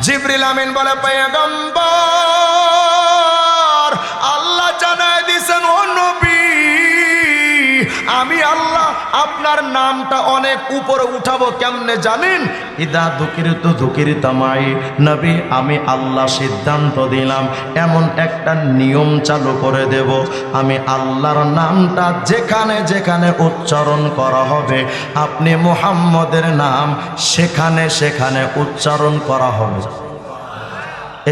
জিবরিল আমিন বলে, পয়গম্বর আল্লাহ জানায় দিয়েছেন, ও নবী আমি আল্লাহ আপনার নামটা অনেক উপরে উঠাবো। কেমনে জানেন? ইদা দুকিরিতু দুকিরিতামাই, নবী আমি আল্লাহ সিদ্ধান্ত দিলাম এমন একটা নিয়ম চালু করে দেব, আমি আল্লাহর নামটা যেখানে যেখানে উচ্চারণ করা হবে আপনি মুহাম্মদের নাম সেখানে সেখানে উচ্চারণ করা হবে।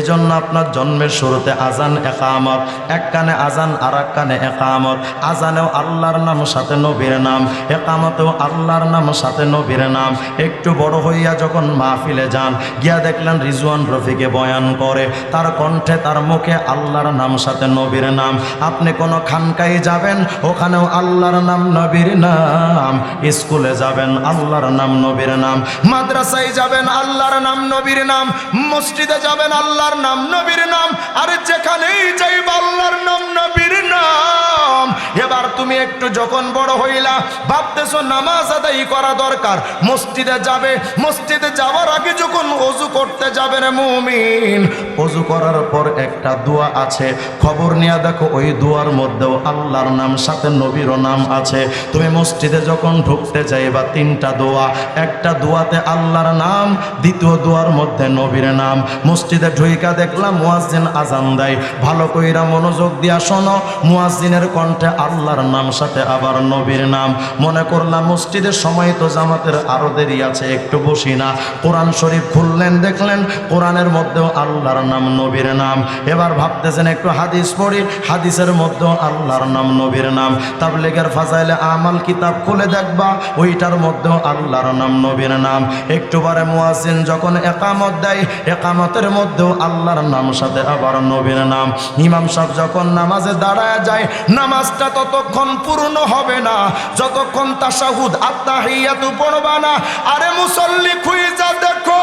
এজন্য আপনার জন্মের শুরুতে আজান একামত, এক কানে আজান আর এক কানে একামত। আজানেও আল্লাহর নাম সাথে নবীর নাম, একামতেও আল্লাহর নাম সাথে নবীর নাম। একটু বড় হইয়া যখন মাহফিলে যান, গিয়া দেখলেন রিজওয়ান রফিকে বয়ান করে, তার কণ্ঠে তার মুখে আল্লাহর নাম সাথে নবীর নাম। আপনি কোনো খানকায় যাবেন, ওখানেও আল্লাহর নাম নবীর নাম। স্কুলে যাবেন আল্লাহর নাম নবীর নাম, মাদ্রাসায় যাবেন আল্লাহর নাম নবীর নাম, মসজিদে যাবেন আল্লাহর নাম নবীর নাম, আর যেখানেই যাইবা আল্লাহর নাম নবীর নাম। এবার তুমি একটু যখন বড় হইলা ভাবতেছো নামাজ আদায় করা দরকার, মসজিদে যাবে, মসজিদে যাওয়ার আগে যখন ওযু করতে যাবে রে মুমিন, ওযু করার পর একটা দোয়া আছে, খবর নিয়ে দেখো ওই দোয়ার মধ্যেও আল্লাহর নাম সাথে নবীরও নাম আছে। তুমি মসজিদে যখন ঢুকতে যাইবা তিনটা দোয়া, একটা দোয়াতে আল্লাহর নাম, দ্বিতীয় দোয়ার মধ্যে নবীর নাম। মসজিদে ঢুইকা দেখলাম মুয়াজ্জিন আজান দেয়, ভালো কইরা মনোযোগ দিয়া শোনো, মুয়াজ্জিনের কণ্ঠে আল্লাহর নাম সাথে আবার নবীর নাম। মনে করলাম মসজিদের সময় তো জামাতের আরো দেরি আছে, একটু বসি না। কোরআন শরীফ খুললেন, দেখলেন কোরআনের মধ্যেও আল্লাহর নাম নবীর নাম। এবার ভাবতেছেন একটু হাদিস পড়ি, হাদিসের মধ্যেও আল্লাহর নাম নবীর নাম। তাবলীগের ফাজাইলে আমাল কিতাব খুলে দেখবা, ওইটার মধ্যেও আল্লাহর নাম নবীর নাম। একটুবারে মুয়াজ্জিন যখন একামত দেয়, একামতের মধ্যেও আল্লাহর নাম সাথে আবার নবীর নাম। ইমাম সাহেব যখন নামাজে দাঁড়ায় যায়, নামাজটা ততক্ষণ পূর্ণ হবে না যতক্ষণ তাশাহুদ আত্তাহিয়াতু পড়বা না। আরে মুসল্লি খুঁজা দেখো,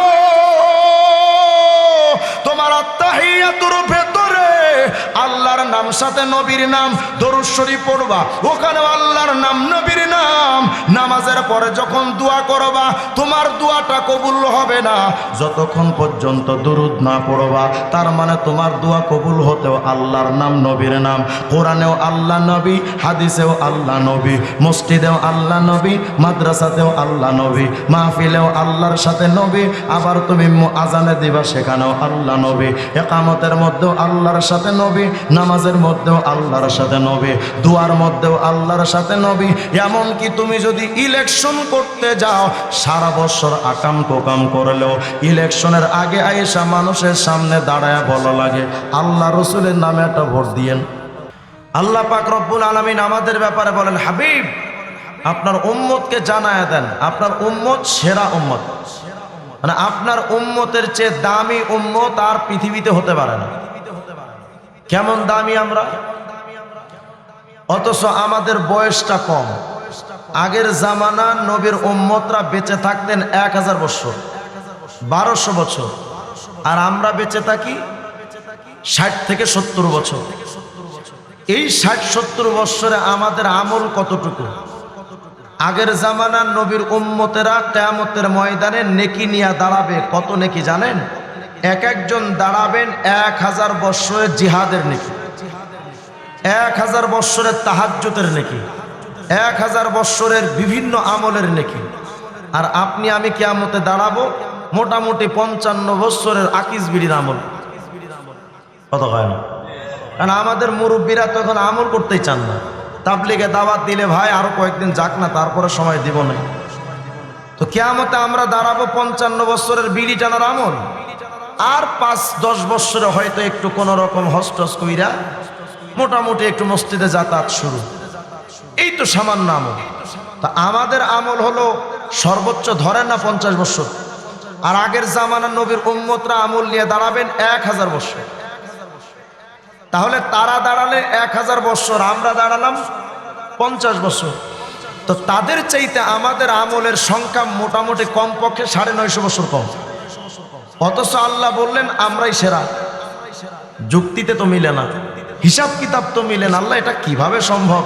তোমার আত্তাহিয়াতুর ভেতরে আল্লাহর নাম সাথে নবীর নাম, দরুদ শরীফ পড়বা, ওখানে আল্লাহর নাম নবীর নাম। নামাজের পরে যখন দোয়া করবা, তোমার দোয়াটা কবুল হবে না যতক্ষণ পর্যন্ত দরুদ না পড়বা। তার মানে তোমার দোয়া কবুল হতেও আল্লাহর নাম নবীর নাম। কোরআনেও আল্লাহ নবী, হাদিসেও আল্লাহ নবী, মসজিদেও আল্লাহ নবী, মাদ্রাসাতেও আল্লাহ নবী, মাহফিলেও আল্লাহর সাথে নবী। আবার তুমি আজানে দিবা, সেখানেও আল্লাহ নবী, একামতের মধ্যেও আল্লাহর সাথে নবী, নামাজের মধ্যেও আল্লাহর সাথে নবী, দুয়ার মধ্যেও আল্লাহর সাথে নবী। এমনকি তুমি যদি ইলেকশন করতে যাও, সারা বছর আকাম কোকাম করলেও ইলেকশনের আগে আয়েশা মানুষের সামনে দাঁড়ায় বলা লাগে, আল্লাহ রসুলের নামে একটা ভোট দিয়েন। আল্লাহ পাক রব্বুল আলামিন আমাদের ব্যাপারে বলেন, হাবিব আপনার উম্মতকে জানায় দেন আপনার উম্মত সেরা উম্মত, মানে আপনার উম্মতের চেয়ে দামি উম্মত আর পৃথিবীতে হতে পারে না। কেমন দামি আমরা, অথচ আমাদের বয়সটা কম। আগের জামানার নবীর উম্মতরা বেঁচে থাকতেন 1000 বছর, 1200 বছর, আর আমরা বেঁচে থাকি 60 থেকে 70 বছর। এই 60-70 বছরে আমাদের আমল কতটুকু? আগের জামানার নবীর উম্মতেরা কিয়ামতের ময়দানে নেকি নিয়ে দাঁড়াবে। কত নেকি জানেন? এক একজন দাঁড়াবেন 1000 বছরের জিহাদের নেকি, 1000 বছরের তাহাজ্জুদের নেকি, 1000 বছরের বিভিন্ন আমলের নেকি। আর আপনি আমি কিয়ামতে দাঁড়াবো মোটামুটি 55 বছরের আকিস বিড়ির আমল। কত হয় না? কারণ আমাদের মুরব্বীরা তো এখন আমল করতেই চান না। তাবলীগে দাওয়াত দিলে ভাই আরো কয়েকদিন যাক না, তারপরে সময় দিব না। তো কিয়ামতে আমরা দাঁড়াবো 55 বছরের বিড়ি টানার আমল, আর 5-10 বছরে হয়তো একটু কোনো রকম হস্টস কইরা মোটামুটি একটু মসজিদে যাতায়াত শুরু। এই তো সামান্য আমল। তা আমাদের আমল হলো সর্বোচ্চ ধরেন না 50 বছর, আর আগের জামানার নবীর উম্মতরা আমল নিয়ে দাঁড়াবেন 1000 বছর। তাহলে তারা দাঁড়ালে 1000 বছর, আমরা দাঁড়ালাম 50 বছর। তো তাদের চাইতে আমাদের আমলের সংখ্যা মোটামুটি কমপক্ষে 950 বছর কম। অথচ আল্লাহ বললেন আমরাই সেরা। যুক্তিতে তো মিলে না, হিসাব কিতাব তো মিলে না। আল্লাহ এটা কিভাবে সম্ভব?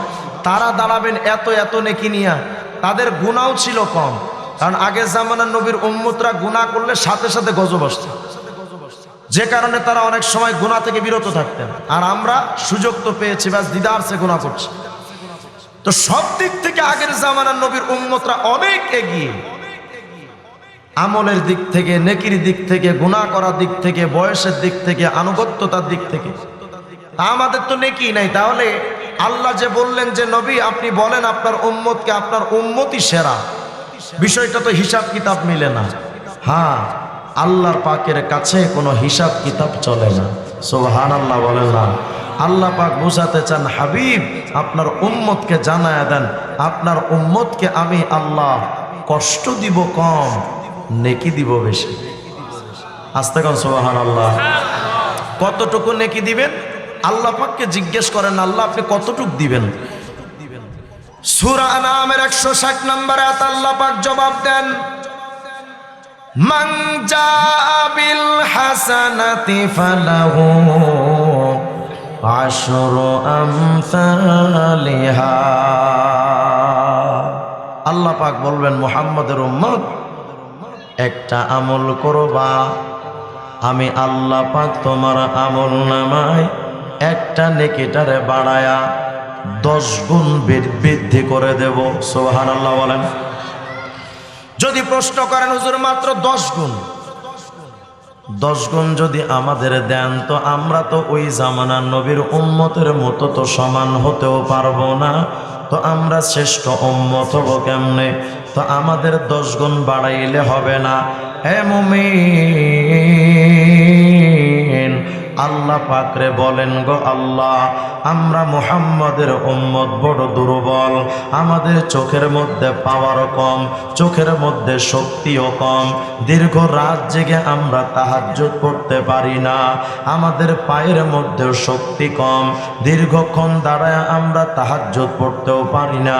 তারা দাঁড়াবেন এত এত নেকি নিয়া, তাদের গুনাহও ছিল কম। কারণ আগের জামানার নবীর উম্মতরা গুনাহ করলে সাথে সাথে গজব আসতো। যে কারণে তারা অনেক সময় গুনাহ থেকে বিরত থাকতেন। আর আমরা সুযোগ তো পেয়েছি, ব্যাস দিদার সে গুনাহ করছি। তো সব দিক থেকে আগের জামানার নবীর উম্মতরা অনেক এগিয়ে, আমলের দিক থেকে, নেকির দিক থেকে, গুনাহ করার দিক থেকে, বয়সের দিক থেকে, আনুগত্যতার দিক থেকে। আমাদের তো নেকি নাই, তাহলে আল্লাহ যে বললেন যে নবী আপনি বলেন আপনার উম্মতকে আপনার উম্মতই সেরা, বিষয়টা তো হিসাব কিতাব মিলে না। হ্যাঁ, আল্লাহর পাকের কাছে কোনো হিসাব কিতাব চলে না। সুবহানাল্লাহ বলেন না। আল্লাহ পাক বুঝাতে চান, হাবিব আপনার উম্মতকে জানায়া দেন আপনার উম্মতকে আমি আল্লাহ কষ্ট দিব কম, নেকি দিব বেশি। আস্তে কোন সুবহানাল্লাহ। কতটুকু নেকি দিবেন আল্লাহ পাককে জিজ্ঞেস করেন, আল্লাহ আপনি কতটুকু দিবেন? সূরা আনামের 160 নম্বর আয়াত আল্লাহ পাক জবাব দেন, মান জাবিল হাসানাতি ফালাহু আশরু আমসালিহা। আল্লাহ পাক বলবেন, মুহাম্মদের উম্মত একটা আমল করবা, আমি আল্লাহ পাক তোমার আমল নামায় একটা নেকিটারে বাড়ায়া 10 গুণ বৃদ্ধি করে দেব। সুবহানাল্লাহ বলেন। যদি প্রশ্ন করেন হুজুর মাত্র 10 গুণ, 10 গুণ যদি আমাদের দেন তো আমরা তো ওই জামানার নবীর উম্মতের মতো তো সমান হতেও পারবো না, তো আমরা শ্রেষ্ঠ উম্মত হব কেমনে? তো আমাদের 10 গুণ বাড়াইলে হবে না। হে মুমিন, আল্লাহ পাকরে বলেন, গো আল্লাহ আমরা মুহাম্মদের উম্মত বড় দুর্বল, আমাদের চোখের মধ্যে পাওয়ারও কম, চোখের মধ্যে শক্তিও কম, দীর্ঘ রাত জেগে আমরা তাহাজ্জুদ পড়তে পারি না, আমাদের পায়ের মধ্যেও শক্তি কম, দীর্ঘক্ষণ দাঁড়ায় আমরা তাহাজ্জুদ পড়তেও পারি না,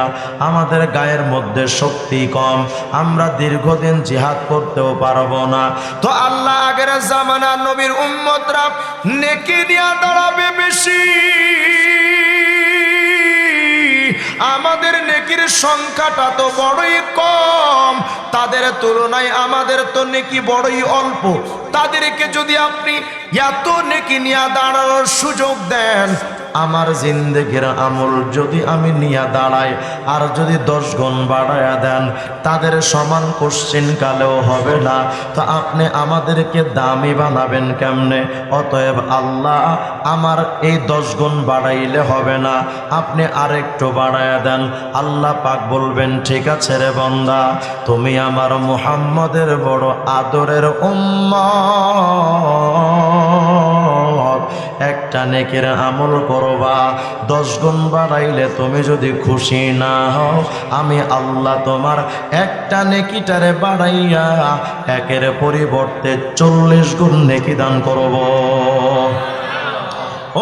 আমাদের গায়ের মধ্যে শক্তি কম, আমরা দীর্ঘদিন জিহাদ করতেও পারবো না। তো আল্লাহ আগের জামানার নবীর উম্মতরা নেকি নিয়ে দাঁড়াবে বেশি, আমাদের নেকির সংখ্যাটা তো বড়ই কম, তাদের তুলনায় আমাদের তো নেকি বড়ই অল্প। তাদেরকে যদি আপনি এত নেকি নিয়ে দাঁড়ানোর সুযোগ দেন, আমার জিন্দেগির আমল যদি আমি নিয়ে দাঁড়াই আর যদি 10 গুণ বাড়ায়া দেন, তাদের সমান কোশ্চিন কালেও হবে না। তো আপনি আমাদেরকে দামি বানাবেন কেমনে? অতএব আল্লাহ আমার এই 10 গুণ বাড়াইলে হবে না, আপনি আরেকটু বাড়ায়া দেন। আল্লাহ পাক বলবেন, ঠিক আছে রে বান্দা, তুমি আমার মুহাম্মদের বড় আদরের উম্মত, একটা নেকির আমল করবা, 10 গুণ বাড়াইলে তুমি যদি খুশি না হও, আমি আল্লাহ তোমার একটা নেকিটারে বাড়াইয়া একের পরিবর্তে 40 গুণ নেকি দান করব।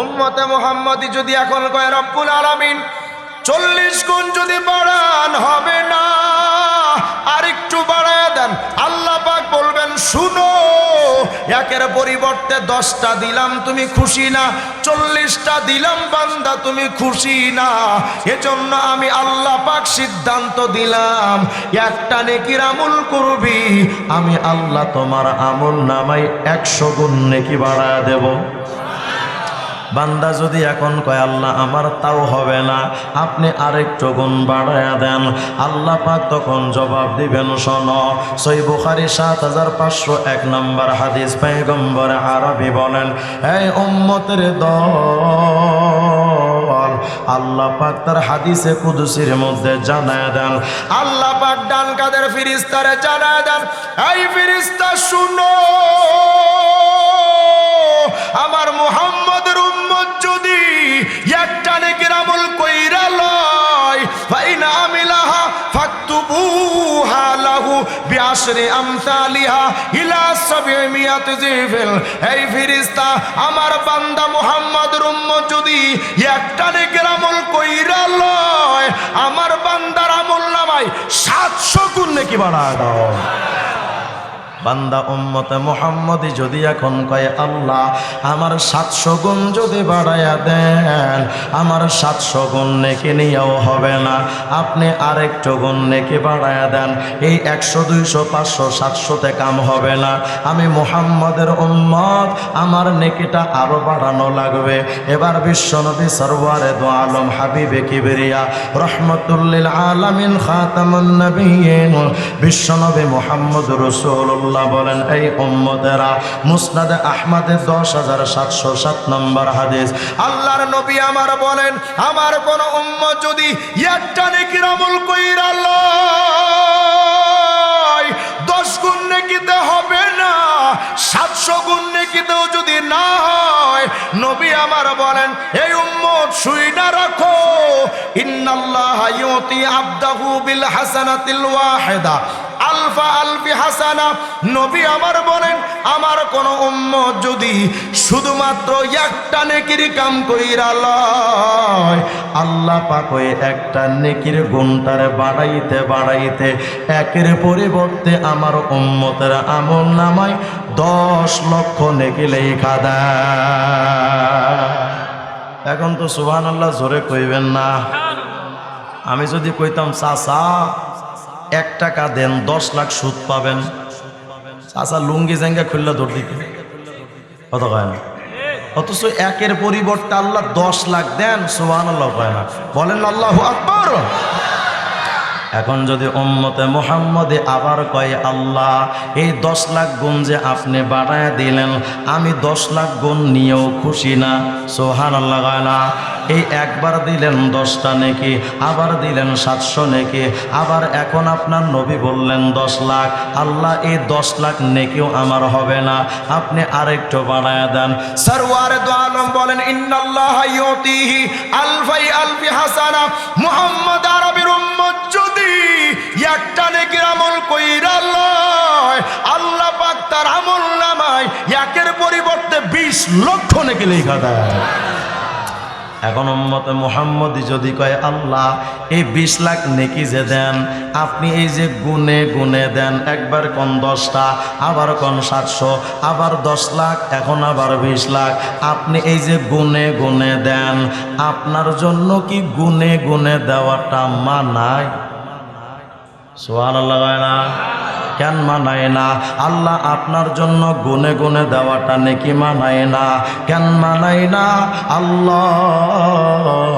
উম্মতে মুহাম্মদী যদি এখন কয় রব্বুল আলামিন 40 গুণ যদি বাড়ান হবে না, আরেকটু বাড়ায়া দেন, আল্লাহ পাক বলবেন, শুনো, একের পরিবর্তে 10টা দিলাম, তুমি খুশি না? 40টা দিলাম বান্দা, তুমি খুশি না? এজন্য আমি আল্লাহ পাক সিদ্ধান্ত দিলাম, একটা নেকির আমল করবি, আমি আল্লাহ তোমার আমল নামায় 100 গুণ নেকি বাড়ায়া দেব। বান্দা যদি এখন কয় আল্লাহ আমার তাও হবে না, আপনি আরেকটু গুণ বাড়ায়া দেন, আল্লাহ পাক তখন জবাব দিবেন, শোনো, সহিহ বুখারী 7501 নম্বর হাদিস, পয়গম্বর আরবি বলেন, এই উম্মতের দল, আল্লাহ পাক তার হাদিসে কুদসির মধ্যে জানায় দেন, আল্লাহ পাক ডান কাদের ফেরেশতারে জানায় দেন, এই ফেরেশতা শুনো, আমার মুহাম্মদের উম্মত যদি একটা নেকির আমল কইরা লয়, ফাইনা আমিলাহা ফাকতুবুহা লাহু বিআশরি আমসালিহা ইলা 700 জিফিল। এই ফেরেশতা, আমার বান্দা মুহাম্মদের উম্মত যদি একটা নেকির আমল কইরা লয়, আমার বান্দার আমল নামায় 700 গুণ নেকি বাড়ায় দাও। বান্দা উম্মতে মুহাম্মদি যদি এখন কয় আল্লাহ আমার 700 গুণ যদি বাড়ায়া দেন, আমার 700 গুণ নেকি নিয়েও হবে না, আপনি আরেকটু গুণ নেকি বাড়ায়া দেন, এই 100 200 500 700 কাম হবে না, আমি মুহাম্মদের উম্মত, আমার নেকিটা আরো বাড়ানো লাগবে। এবার বিশ্বনবী সরওয়ারে দু আলম হাবিবে কিবরিয়া রহমাতুল লিল আলামিন খাতামুন নবিয়্যিন বিশ্বনবী মুহাম্মদ রাসূলুল্লাহ বলেন, এই উম্মতেরা, মুসনাদে আহমদে 10707 নম্বর হাদিস, আল্লাহর নবী আমার বলেন, আমার কোন উম্মত যদি একটা নেকির আমল কইরা লয় 10 গুণ নেকিতে হবে না, 700 গুণ নেকিতেও যদি না হয়, নবী আমার বলেন, এই উম্মত শুইনা রাখো, ইন্নাল্লাহা ইউতি আবদাহু বিল হাসানাতিল ওয়াহিদা আলফা আলফি হাসানা। নবী আমার বলেন, আমার কোন উম্মত যদি শুধুমাত্র একটা নেকির কাম কইরা লয়, আল্লাহ পাক ওই একটা নেকির গুণটারে বাড়াইতে বাড়াইতে একের পরিবর্তে আমার উম্মতের আমল নামায় 10 লক্ষ নেকি লেখা দেয়। এখন তো সুবহানাল্লাহ জোরে কইবেন না। আমি যদি কইতাম চাচা 1 টাকা দেন 10 লাখ সুদ পাবেন, চাচা লুঙ্গি জাঙ্গা খুললে দৌড় দিতে কত কয় না, অথচ একের পরিবর্তে আল্লাহ 10 লাখ দেন, সুবহানাল্লাহ কয় না, বলেন আল্লাহু আকবার। এখন যদি উম্মতে মুহাম্মদে আবার কয় আল্লাহ এই 10 লাখ গুণ যে আপনি বাড়ায় দিলেন, আমি 10 লাখ গুণ নিয়েও খুশি না, সুবহানাল্লাহ কয় না। এই একবার দিলেন 10টা নেকি, আবার দিলেন 700 নেকি, আবার এখন আপনার নবী বললেন 10 লাখ, আল্লাহ এই 10 লাখ নেকিও আমার হবে না, আপনি আরেকটু বাড়ায় দেন। সরওয়ারে দু আলম বলেন, ইন্নাল্লাহা ইউতিহি আলফাই আলফি হাসানা। মুহাম্মদ আরবির উম্মত যদি একটা নেকির আমল কইরা লয়, আল্লাহ পাক তার আমল নামায় একের পরিবর্তে 20 লক্ষ নেকি লেখা দেয়। এখন উম্মতে মুহাম্মদি যদি কয় আল্লাহ এই 20 লাখ নেকি যে দেন, আপনি এই যে গুনে গুনে দেন, একবার কোন 10টা, আবার কোন 700, আবার 10 লাখ, এখন আবার 20 লাখ, আপনি এই যে গুনে গুনে দেন, আপনার জন্য কি গুনে গুনে দেওয়াটা মানায়? সুবহানাল্লাহ কয় না? কেন মানায় না? আল্লাহ আপনার জন্য গুনে গুনে দেওয়াটা নেকি মানায় না? কেন মানায় না? আল্লাহ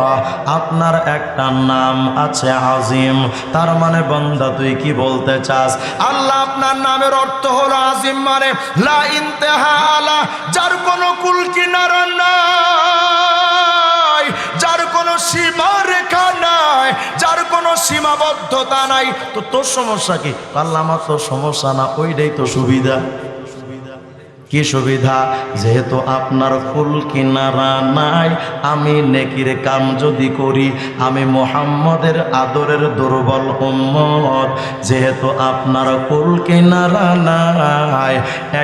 আপনার একটা নাম আছে আজিম, তার মানে বান্দা তুই কি বলতে চাস? আল্লাহ আপনার নামের অর্থ হলো আজিম, মানে লা ইনতাহা আলা, যার কোনো কুল কিনারা নাই, যার কোনো সীমা রেখা নাই, যার কোনো সীমাবদ্ধতা নাই। তো তোর সমস্যা কি? আল্লাহ আমার তো সমস্যা না, ওইটাই তো সুবিধা। কি সুবিধা? যেহেতু আপনার কুল কিনারা নাই, আমি নেকির কাম যদি করি, আমি মুহাম্মদের আদরের দুর্বল উম্মত, যেহেতু আপনার কুল কিনারা নাই,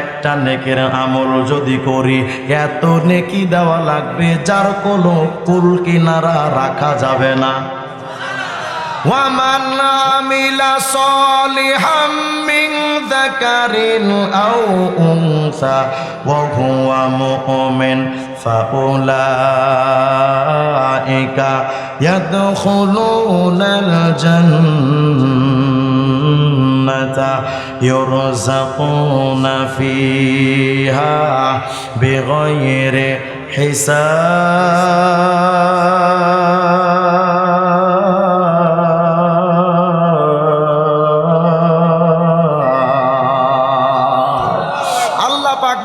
একটা নেকির আমল যদি করি, এত নেকি দেওয়া লাগবে যার কোনো কুল কিনারা রাখা যাবে না। وَمَنْ عَمِلَ صَالِحًا مِّن ذَكَرٍ أَوْ أُنثَىٰ وَهُوَ مُؤْمِنٌ فَأُولَٰئِكَ يَدْخُلُونَ الْجَنَّةَ يُرْزَقُونَ فِيهَا بِغَيْرِ حِسَابٍ।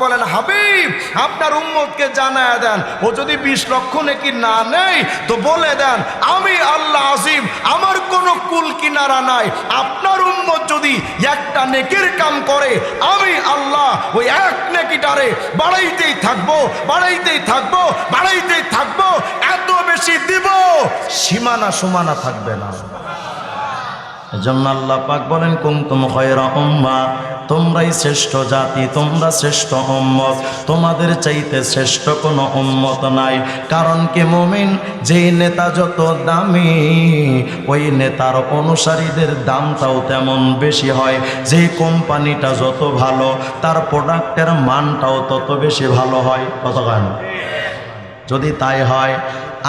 বলেন, হাবিব আপনার উম্মতকে জানায় দেন, ও যদি 20 লক্ষ নেকি না নেয় তো বলে দেন, আমি আল্লাহ আজিম, আমার কোনো কুল কিনারা নাই, আপনার উম্মত যদি একটা নেকির কাম করে, আমি আল্লাহ ওই এক নেকিটারে বাড়াইতেই থাকবো, বাড়াইতেই থাকবো, বাড়াইতেই থাকবো, এত বেশি দিব, সীমানা সীমানা থাকবে না। এজন্য আল্লাহ পাক বলেন কুনতুম খায়রা উম্মাহ, তোমরাই শ্রেষ্ঠ জাতি, তোমরা শ্রেষ্ঠ উম্মত, তোমাদের চাইতে শ্রেষ্ঠ কোনো উম্মত নাই। কারণ কি মুমিন, যেই নেতা যত দামি ওই নেতার অনুসারীদের দামটাও তেমন বেশি হয়। যেই কোম্পানিটা যত ভালো তার প্রোডাক্টের মানটাও তত বেশি ভালো হয়। কতক্ষণ যদি তাই হয়,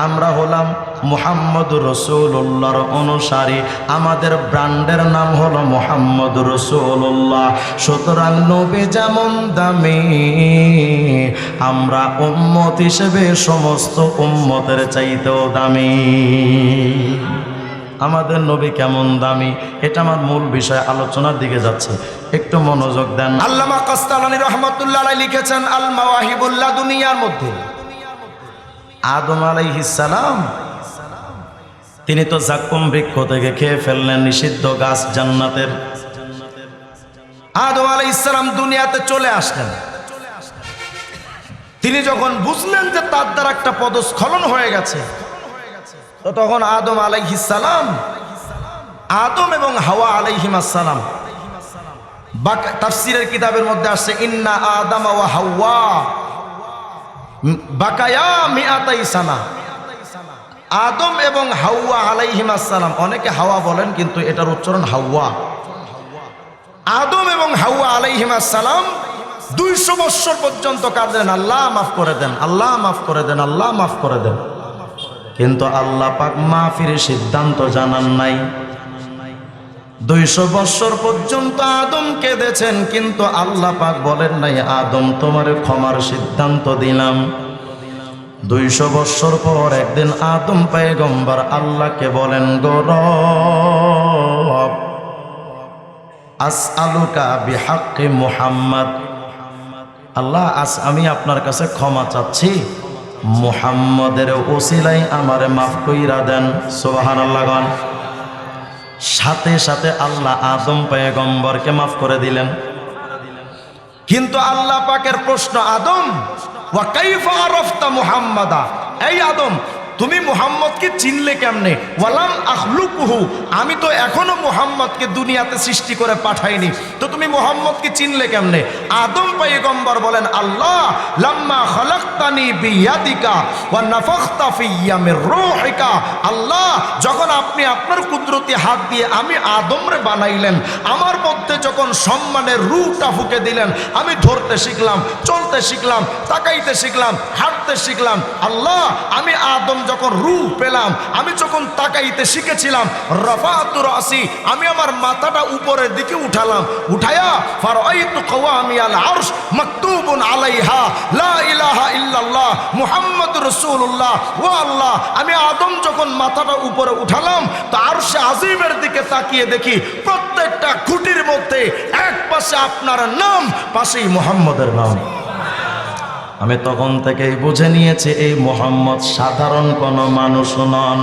আমরা হলাম মুহাম্মদুর রাসূলুল্লাহর অনুসারী, আমাদের ব্র্যান্ডের নাম হলো মুহাম্মদুর রাসূলুল্লাহ। সুতরাং নবী যেমন দামি, আমরা উম্মত হিসেবে সমস্ত উম্মতের চাইতেও দামি। আমাদের নবী কেমন দামি, এটা আমার মূল বিষয়, আলোচনার দিকে যাচ্ছে, একটু মনোযোগ দেন। আল্লামা কাসতালানী রাহমাতুল্লাহ আলাইহি লিখেছেন আল মাওয়াহিবুল লাদুনিয়ার মধ্যে, আদম আলাইহিস সালাম তিনি তো জাক্কুম বৃক্ষ থেকে খেয়ে ফেললেন, নিষিদ্ধ গাছ জান্নাতের। আদম আলাইহিস সালাম দুনিয়াতে চলে আসলেন। তিনি যখন বুঝলেন যে তার দ্বারা একটা পদস্খলন হয়ে গেছে, তো তখন আদম আলাইহিস সালাম, আদম এবং হাওয়া আলাইহিমাস সালাম, তাফসীরের কিতাবের মধ্যে আসছে ইন্না আদম ওয়া হাওয়া বাকায়া মিআতাই সানা। আদম এবং হাওয়া আলাইহিমাস সালাম, অনেকে হাওয়া বলেন কিন্তু এটার উচ্চারণ হাওয়া। আদম এবং হাওয়া আলাইহিমাস সালাম 200 বছর পর্যন্ত কাঁদলেন, আল্লাহ মাফ করে দেন, আল্লাহ মাফ করে দেন, আল্লাহ মাফ করে দেন। কিন্তু আল্লাহ পাক মাফির সিদ্ধান্ত জানান নাই। 200 বছর পর্যন্ত আদম কেঁদেছেন, কিন্তু আল্লাহ পাক বলেন নাই আদম তোমার ক্ষমার সিদ্ধান্ত দিলাম। 200 বছর পর একদিন আদম পয়গম্বর আল্লাহকে বলেন, গো রব আসআলুকা বিহাক্কি মুহাম্মদ, আল্লাহ আজ আমি আপনার কাছে ক্ষমা চাচ্ছি, মুহাম্মদের ওসিলায় আমারে মাফ কইরা দেন। সুবহানাল্লাহ। গান সাথে সাথে আল্লাহ আদম পয়গম্বরকে মাফ করে দিলেন। কিন্তু আল্লাহ পাকের প্রশ্ন, আদম ওয়া কাইফা আরাফতা মুহাম্মাদা, এই আদম তুমি মুহাম্মদকে চিনলে কেমনে? ওয়ালাম আখলুকুহু, আমি তো এখনো মুহাম্মদকে দুনিয়াতে সৃষ্টি করে পাঠাইনি, তো তুমি মুহাম্মদকে চিনলে কেমনে? আদম পয়গম্বর বলেন, আল্লাহ লাম্মা খালাকতানি বিয়াদিকা ওয়া নাফাখতা ফিয়া মির রূহিকা, আল্লাহ যখন আপনি আপনার কুদরতি হাত দিয়ে আমি আদমরে বানাইলেন, আমার মধ্যে যখন সম্মানের রূহটা ফুঁকে দিলেন, আমি ধরতে শিখলাম, চলতে শিখলাম, তাকাইতে শিখলাম, হাঁটতে শিখলাম। আল্লাহ আমি আদম যখন রূহ পেলাম, আমি যখন তাকাইতে শিখেছিলাম, রাফাতু রাসি, আমি আমার মাথাটা উপরের দিকে উঠালাম, উঠায়া ফারাইতু কওয়ামিয়াল আরশ মাকতুবুন আলাইহা লা ইলাহা ইল্লাল্লাহ মুহাম্মাদুর রাসূলুল্লাহ। ও আল্লাহ, আমি আদম যখন মাথাটা উপরে উঠালাম, তো আরশে আজিমের দিকে তাকিয়ে দেখি প্রত্যেকটা খুঁটির মধ্যে এক পাশে আপনার নাম, পাশেই মুহাম্মদের নাম। আমি তখন থেকেই বুঝে নিয়েছি এই মুহাম্মদ সাধারণ কোনো মানুষ নন।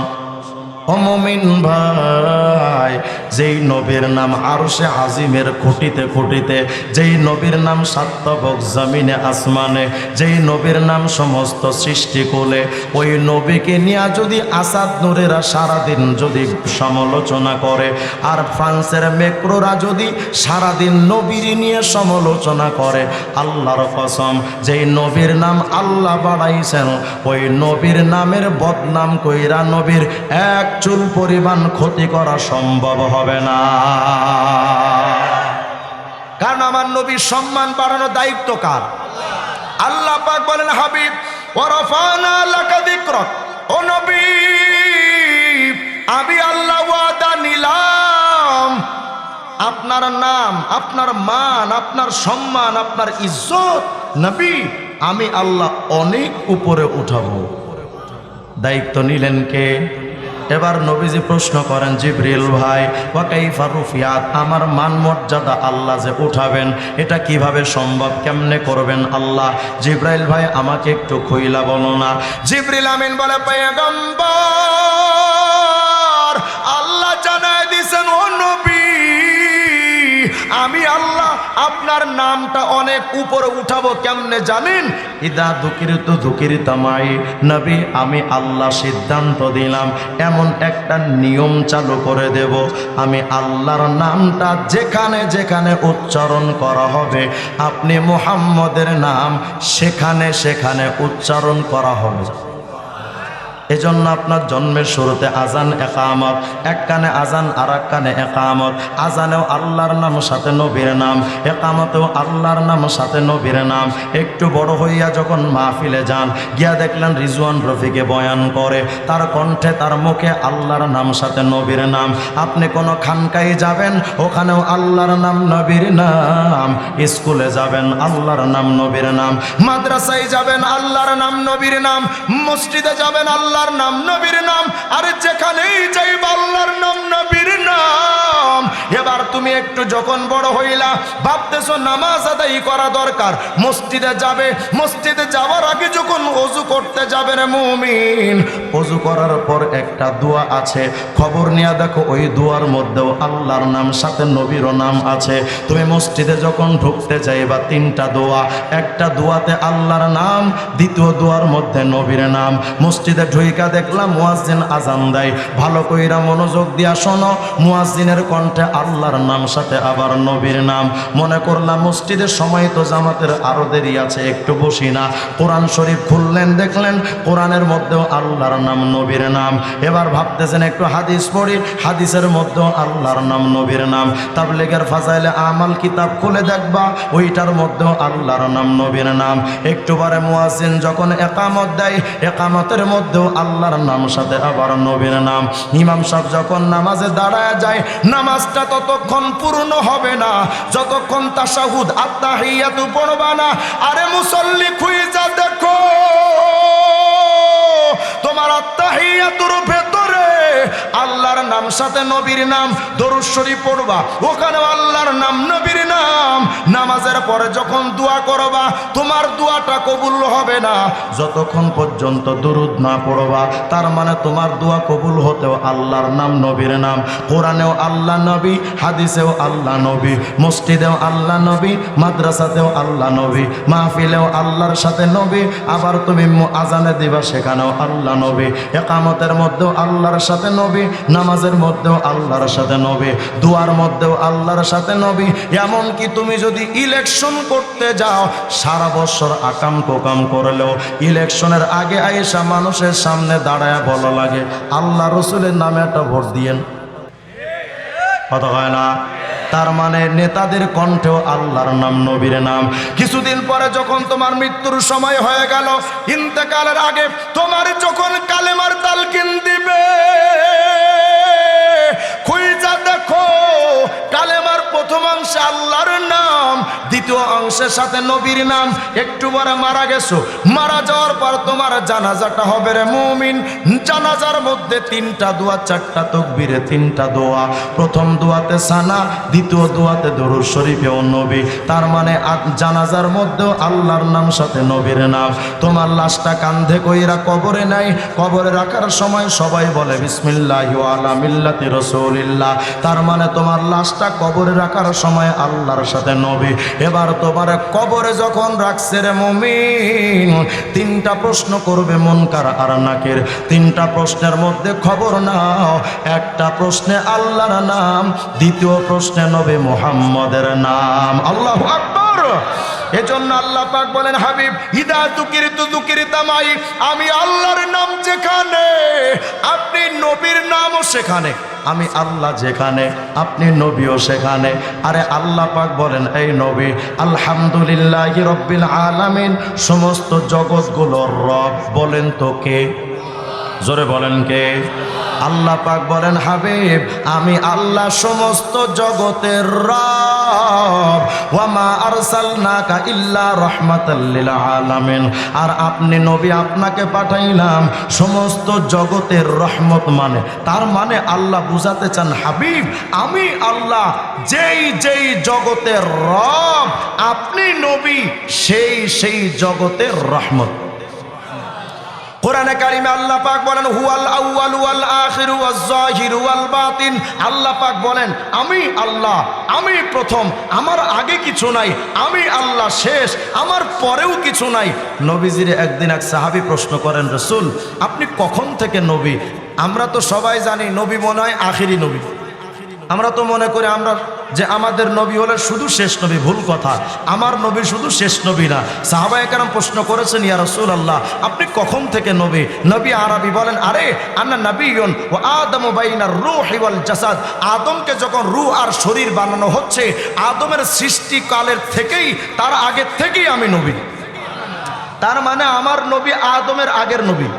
ও মুমিন ভাই, যেই নবীর নাম আরশে আজিমের খুঁটিতে খুঁটিতে, যেই নবীর নাম সাতবক জমিনে আসমানে, যেই নবীর নাম সমস্ত সৃষ্টিকুলে, ওই নবীকে নিয়ে যদি আসাদ নূরেরা সারাদিন যদি সমালোচনা করে, আর ফ্রান্সের মেক্রোরা যদি সারাদিন নবীর নিয়ে সমালোচনা করে, আল্লাহর কসম যেই নবীর নাম আল্লাহ বাড়াইছেন, ওই নবীর নামের বদনাম কইরা নবীর এক চুল পরিমাণ ক্ষতি করা সম্ভব হবে না। কারণ আমার নবীর সম্মান বাড়ানোর দায়িত্ব কার? আল্লাহ পাক বলেন, হাবিব ওয়া রাফানা লাকা যিকরাক, ও নবী আমি আল্লাহ ওয়াদা নিলাম আপনার নাম, আপনার মান, আপনার সম্মান, আপনার ইজ্জত নবী আমি আল্লাহ অনেক উপরে উঠাবো। দায়িত্ব নিলেন কে? এবার নবীজি প্রশ্ন করেন, জিবরিল ভাই ওয়া কাইফা রুফিয়াত, আমার মান মর্যাদা আল্লাহ যে উঠাবেন এটা কিভাবে সম্ভব, কেমনে করবেন আল্লাহ? জিবরাইল ভাই আমাকে একটু খুইলা বলো না। জিবরিল আমিন বলে, পয়গম্বর আল্লাহ জানায় দিয়েছেন, ও নবী আমি আল্লাহ আপনার আপনার নামটা অনেক উপরে উঠাবো কেমনে জানেন? ইদা দুকিরিতু দুকিরিতামাই নবী, আমি আল্লাহ সিদ্ধান্ত দিলাম এমন একটা নিয়ম চালু করে দেব, আমি আল্লাহর নামটা যেখানে যেখানে উচ্চারণ করা হবে আপনি মুহাম্মদের নাম সেখানে সেখানে উচ্চারণ করা হবে। এজন্য আপনার জন্মের শুরুতে আজান একামত, এক কানে আজান আর এক কানে একামত। আজানেও আল্লাহর নাম সাথে নবীর নাম, একামতেও আল্লাহর নাম সাথে নবীর নাম। একটু বড় হইয়া যখন মাহফিলে যান, গিয়া দেখলেন রিজওয়ান রফিকে বয়ান করে, তার কণ্ঠে তার মুখে আল্লাহর নাম সাথে নবীর নাম। আপনি কোনো খানকায় যাবেন, ওখানেও আল্লাহর নাম নবীর নাম। স্কুলে যাবেন আল্লাহর নাম নবীর নাম, মাদ্রাসায় যাবেন আল্লাহর নাম নবীর নাম, মসজিদে যাবেন আল্লাহর নাম নবীর নাম, আর যেখানেই যাইবা আল্লাহর নাম নবীর নাম। এবার তুমি একটু যখন বড় হইলা ভাবতেছো নামাজ আদায় করা দরকার, মসজিদে যাবে, মসজিদে যাওয়ার আগে যখন ওযু করতে যাবে রে মুমিন, ওযু করার পর একটা দোয়া আছে, খবর নিয়ে দেখো ওই দোয়ার মধ্যেও আল্লাহর নাম সাথে নবীরও নাম আছে। তুমি মসজিদে যখন ঢুকতে যাইবা তিনটা দোয়া, একটা দোয়াতে আল্লাহর নাম, দ্বিতীয় দোয়ার মধ্যে নবীর নাম। মসজিদে ঢুইকা দেখলাম মুয়াজ্জিন আজান দেয়, ভালো কইরা মনোযোগ দিয়া শোনো, মুয়াজ্জিনের কণ্ঠে আল্লাহর নাম সাথে আবার নবীর নাম। মনে করলাম মসজিদের সময় তো জামাতের আরো দেরি আছে, একটু বসি না। কোরআন শরীফ খুললেন, দেখলেন কোরআনের মধ্যেও আল্লাহর নাম নবীর নাম। এবার ভাবতেছেন একটু হাদিস পড়ি, হাদিসের মধ্যেও আল্লাহর নাম নবীর নাম। তাবলীগের ফাজাইলে আমাল কিতাব খুলে দেখবা, ওইটার মধ্যেও আল্লাহর নাম নবীর নাম। একটু পরে মুয়াজ্জিন যখন একামত দেয়, একামতের মধ্যেও আল্লাহর নাম সাথে আবার নবীর নাম। ইমাম সাহেব যখন নামাজে দাঁড়ায় যায়, নামাজটা ততক্ষণ পূর্ণ হবে না যতক্ষণ তাশাহুদ আত্তাহিয়াতু পড়বা না। আরে মুসল্লি খুঁজা দেখো, তোমার আত্তাহিয়াতুর ভেতরে আল্লাহর নাম সাথে নবীর নাম, দরুদ শরীফ পড়বা, ওখানে আল্লাহর নাম নবীর নাম। নামাজের পরে যখন দোয়া করবা, তোমার দোয়াটা কবুল হবে না যতক্ষণ পর্যন্ত দরুদ না পড়বা। তার মানে তোমার দোয়া কবুল হতেও আল্লাহর নাম নবীর নাম। কোরআনেও আল্লাহ নবী, হাদিসেও আল্লাহ নবী, মসজিদেও আল্লাহ নবী, মাদ্রাসাতেও আল্লাহ নবী, মাহফিলেও আল্লাহর সাথে নবী। আবার তুমি আজানে দিবা, সেখানেও আল্লাহ নবী, একামতের মধ্যেও আল্লাহর সাথে নবী, নামাজের মধ্যেও আল্লাহর সাথে নবী, দুয়ার মধ্যেও আল্লাহর সাথে নবী। এমনকি তুমি যদি ইলেকশন করতে যাও, সারা বছর আকাম কোকাম করলেও ইলেকশনের আগে আয়েশা মানুষের সামনে দাঁড়ায় বলা লাগে আল্লাহ রসুলের নামে একটা ভোট দিয়েন, কথা হয় না? তার মানে নেতাদের কণ্ঠেও আল্লাহর নাম নবীর নাম। কিছুদিন পরে যখন তোমার মৃত্যুর সময় হয়ে গেল, ইন্তেকালের আগে তোমার যখন কালেমার তালকিন দিবে, খুঁজা দেখো কালেমার প্রথম অংশে আল্লাহর নাম, দ্বিতীয় অংশের সাথে নবীর নাম। একটু পরে মারা গেছো, মারা যাওয়ার পর তোমার জানাজাটা হবে রে মুমিন। জানাজার মধ্যে তিনটা দোয়া, চারটা তাকবীরে তিনটা দোয়া। প্রথম দোয়াতে সানা, দ্বিতীয় দোয়াতে দরুদ শরীফে ও নবী। তার মানে জানাজার মধ্যেও আল্লাহর নাম সাথে নবীর নাম। তোমার লাশটা কান্ধে কইরা কবরে নাই, কবরে রাখার সময় সবাই বলে বিসমিল্লাহি ওয়া আলা মিল্লাতি রাসূলিল্লাহ। তার মানে তোমার লাশটা কবরে রাখার সময় আল্লাহর সাথে নবী। এবার তোমার কবরে যখন রাখছে রে মুমিন, তিনটা প্রশ্ন করবে মুনকার আর নাকির। তিনটা প্রশ্নের মধ্যে খবর নাও, একটা প্রশ্নে আল্লাহর নাম, দ্বিতীয় প্রশ্নে নবী মুহাম্মদের নাম। আল্লাহু আকবার। এজন্য আল্লাহ পাক বলেন, হাবিব ইদা যুকিরতু যুকিরতামাই, আমি আল্লাহর নাম যেখানে আপনি নবীর নামও সেখানে, আমি আল্লাহ যেখানে আপনি নবীও সেখানে। আরে আল্লাহ পাক বলেন, এই নবী আলহামদুলিল্লাহি রব্বিল আলামিন, সমস্ত জগৎগুলোর রব বলেন তো কে? জোরে বলেন কে? আল্লাহ পাক বলেন, হাবিব আমি আল্লাহ সমস্ত জগতের রব। ওয়ামা আরসালনাকা ইল্লা রাহমাতাল লিল আলামিন, আর আপনি নবী, আপনাকে পাঠাইলাম সমস্ত জগতের রহমত। মানে তার মানে আল্লাহ বুঝাতে চান, হাবিব আমি আল্লাহ যেই যেই জগতের রব, আপনি নবী সেই সেই জগতের রহমত। কোরআনে কারিমে আল্লাহ পাক বলেন হুয়াল আউয়াল ওয়াল আখির ওয়াজ যাহির ওয়াল বাতিন। আল্লাহ পাক বলেন আমি আল্লাহ, আমি প্রথম, আমার আগে কিছু নাই, আমি আল্লাহ শেষ, আমার পরেও কিছু নাই। নবীজির একদিন এক সাহাবী প্রশ্ন করেন, রাসূল আপনি কখন থেকে নবী? আমরা তো সবাই জানি নবী মনে হয় আখিরি নবী। আমরা তো মনে করি আমরা যে আমাদের নবী হলে শুধু শেষ নবী। ভুল কথা, আমার নবী শুধু শেষ নবী না। সাহাবায়ে কেরাম প্রশ্ন করেছেন, ইয়া রাসূলুল্লাহ আপনি কখন থেকে নবী? নবী আরবি বলেন, আরে আন্না নবিয়্যুন ওয়া আদমু বাইনার রূহি ওয়াল জাসাদ। আদমকে যখন রূহ আর শরীর বানানো হচ্ছে, আদমের সৃষ্টিকালের থেকেই, তার আগের থেকেই আমি নবী। তার মানে আমার নবী আদমের আগের নবী।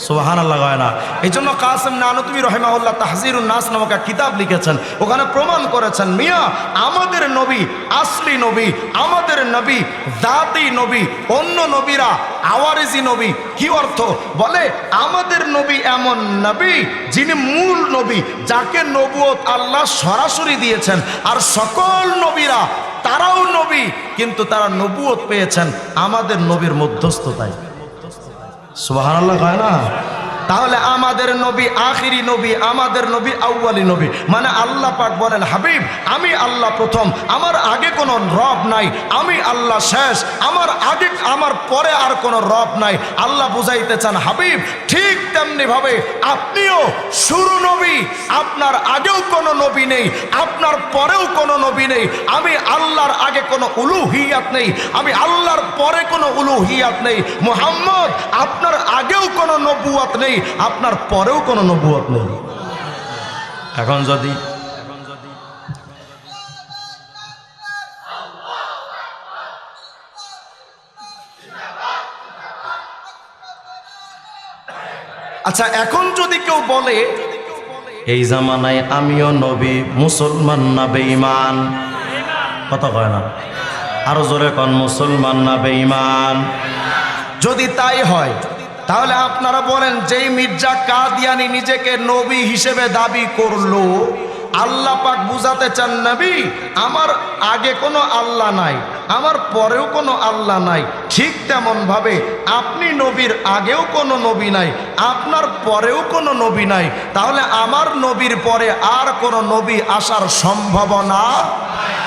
সুবহানাল্লাহ। হয় না? এই জন্য কাসেম নানুতুবি রহিমাহুল্লাহ তাহজিরুন নাস নামক এক কিতাব লিখেছেন, ওখানে প্রমাণ করেছেন মিয়া আমাদের নবী আসলি নবী, আমাদের নবী জাতি নবী, অন্য নবীরা আওয়ারিজি নবী। কি অর্থ? বলে আমাদের নবী এমন নবী যিনি মূল নবী, যাকে নবুয়ত আল্লাহ সরাসরি দিয়েছেন। আর সকল নবীরা তারাও নবী, কিন্তু তারা নবুয়ত পেয়েছেন আমাদের নবীর মধ্যস্থতায়। সুবহানাল্লাহ। হয় না? তাহলে আমাদের নবী আখিরি নবী, আমাদের নবী আউয়ালি নবী। মানে আল্লাহ পাক বলেন হাবিব আমি আল্লাহ প্রথম, আমার আগে কোনো রব নাই, আমি আল্লাহ শেষ, আমার আগে আমার পরে আর কোনো রব নাই। আল্লাহ বুঝাইতে চান হাবিব ঠিক তেমনি ভাবে আপনিও শুরু নবী, আপনার আগেও কোনো নবী নেই, আপনার পরেও কোনো নবী নেই। আমি আল্লাহর আগে কোনো উলুহিয়াত নেই, আমি আল্লাহর পরে কোনো উলুহিয়াত নেই। মুহাম্মদ আপনার আগেও কোনো নবুয়ত নেই, আপনার পরেও কোনো নবুয়ত নেই। এখন যদি আচ্ছা, এখন যদি কেউ বলে এই জামানায় আমিও নবী, মুসলমান না বেঈমান? কথা কয় না? আরো জোরে কোন, মুসলমান না বেঈমান? যদি তাই হয় তাহলে আপনারা বলেন যেই মির্জা কাদিয়ানি নিজেকে নবী হিসেবে দাবি করলো, আল্লাহ পাক বুঝাতে চান নবী আমার আগে কোনো আল্লাহ নাই, আমার পরেও কোনো আল্লাহ নাই। ঠিক তেমন ভাবে আপনি নবীর আগেও কোনো নবী নাই, আপনার পরেও কোনো নবী নাই। তাহলে আমার নবীর পরে আর কোনো নবী আসার সম্ভাবনা